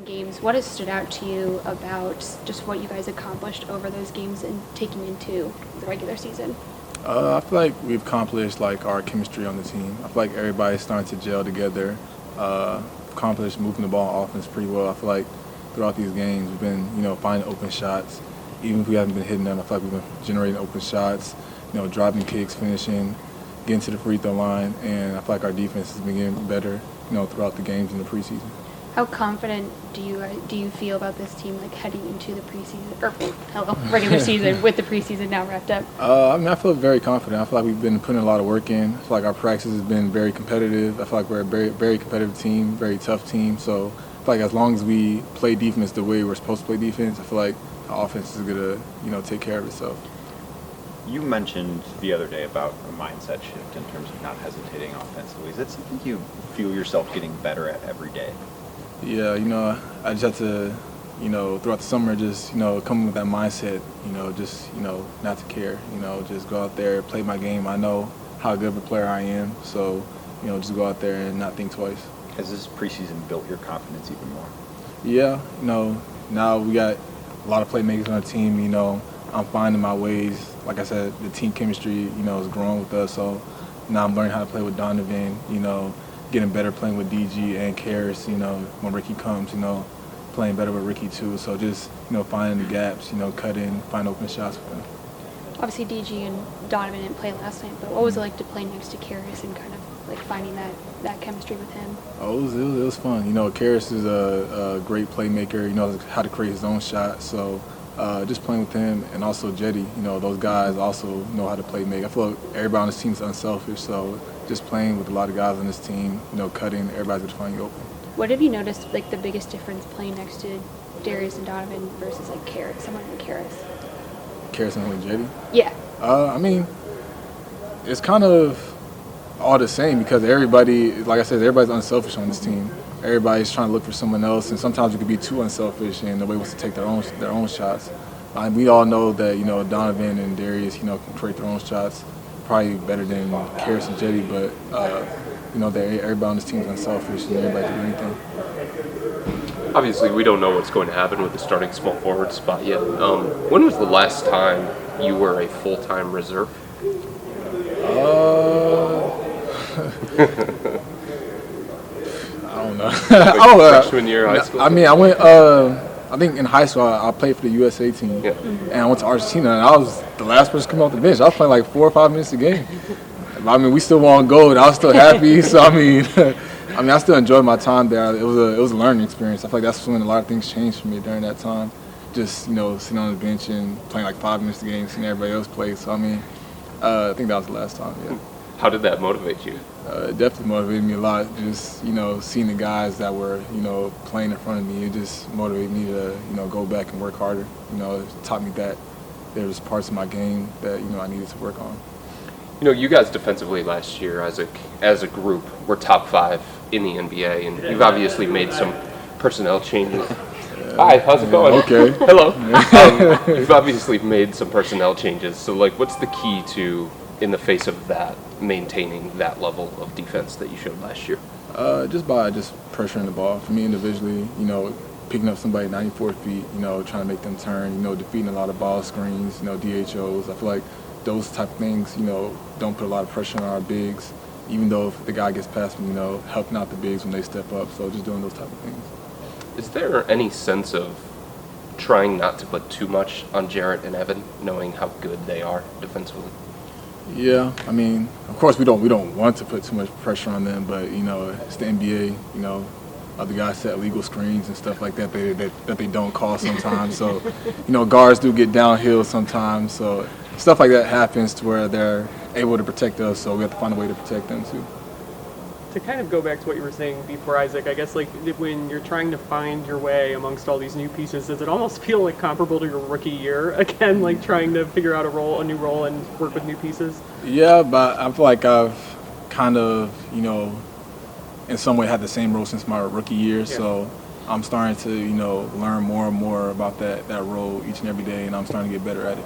Games, what has stood out to you about just what you guys accomplished over those games and taking into the regular season? I feel like we've accomplished like our chemistry on the team. I feel like everybody's starting to gel together. Accomplished moving the ball on offense pretty well. I feel like throughout these games we've been, finding open shots. Even if we haven't been hitting them, I feel like we've been generating open shots, driving kicks, finishing, getting to the free throw line, and I feel like our defense has been getting better, throughout the games in the preseason. How confident do you feel about this team, like heading into the preseason or regular season with the preseason now wrapped up? I feel very confident. I feel like we've been putting a lot of work in. I feel like our practice has been very competitive. I feel like we're a very, very competitive team, very tough team. So I feel like as long as we play defense the way we're supposed to play defense, I feel like the offense is gonna, take care of itself. You mentioned the other day about a mindset shift in terms of not hesitating offensively. Is that something you feel yourself getting better at every day? Yeah, I just had to, throughout the summer, just, come with that mindset, just, not to care, just go out there, play my game. I know how good of a player I am, so, just go out there and not think twice. Has this preseason built your confidence even more? Yeah, now we got a lot of playmakers on the team, I'm finding my ways. Like I said, the team chemistry, is growing with us, so now I'm learning how to play with Donovan, getting better playing with DG and Karras, when Ricky comes, playing better with Ricky too. So just, finding the gaps, cut in, find open shots for them. Obviously, DG and Donovan didn't play last night, but what was it like to play next to Karras and kind of like finding that chemistry with him? Oh, it was fun. Karras is a great playmaker. He knows how to create his own shot. So just playing with him and also Jetty, those guys also know how to play make. I feel like everybody on this team is unselfish. So just playing with a lot of guys on this team, cutting, everybody's going to find you open. What have you noticed, like, the biggest difference playing next to Darius and Donovan versus, like, Karras, someone like Karras? Karras and Jetty? Yeah. It's kind of all the same because everybody, like I said, everybody's unselfish on this team. Everybody's trying to look for someone else, and sometimes we could be too unselfish and nobody wants to take their own shots. We all know that, Donovan and Darius, can create their own shots. Probably better than Karras and Jetty, but everybody on this team is unselfish and everybody can do anything. Obviously, we don't know what's going to happen with the starting small forward spot yet. When was the last time you were a full-time reserve? I don't know. Freshman year of high school? I went. I think in high school I played for the USA team, Yeah. and I went to Argentina, and I was the last person coming off the bench. I was playing like 4 or 5 minutes a game. We still won gold. I was still happy. So I still enjoyed my time there. It was a learning experience. I feel like that's when a lot of things changed for me during that time. Just sitting on the bench and playing like 5 minutes a game, seeing everybody else play. So I think that was the last time. Yeah. How did that motivate you? It definitely motivated me a lot. Just, seeing the guys that were, playing in front of me, it just motivated me to, go back and work harder. It taught me that there was parts of my game that, I needed to work on. You guys defensively last year as a group were top 5 in the NBA, and you've obviously made some personnel changes. Hi, how's it going? Okay. Hello. You've obviously made some personnel changes. So, what's the key to, in the face of that, maintaining that level of defense that you showed last year? Just by pressuring the ball. For me individually, picking up somebody 94 feet, trying to make them turn, defeating a lot of ball screens, DHOs. I feel like those type of things, don't put a lot of pressure on our bigs, even though if the guy gets past me, helping out the bigs when they step up. So just doing those type of things. Is there any sense of trying not to put too much on Jarrett and Evan, knowing how good they are defensively? Yeah, of course we don't want to put too much pressure on them, but it's the NBA. Other guys set illegal screens and stuff like that that they don't call sometimes. So guards do get downhill sometimes. So stuff like that happens to where they're able to protect us. So we have to find a way to protect them too. To kind of go back to what you were saying before, Isaac, I guess when you're trying to find your way amongst all these new pieces, does it almost feel like comparable to your rookie year again, like trying to figure out a new role and work with new pieces? Yeah, but I feel like I've kind of in some way had the same role since my rookie year. Yeah. So I'm starting to learn more and more about that role each and every day, and I'm starting to get better at it.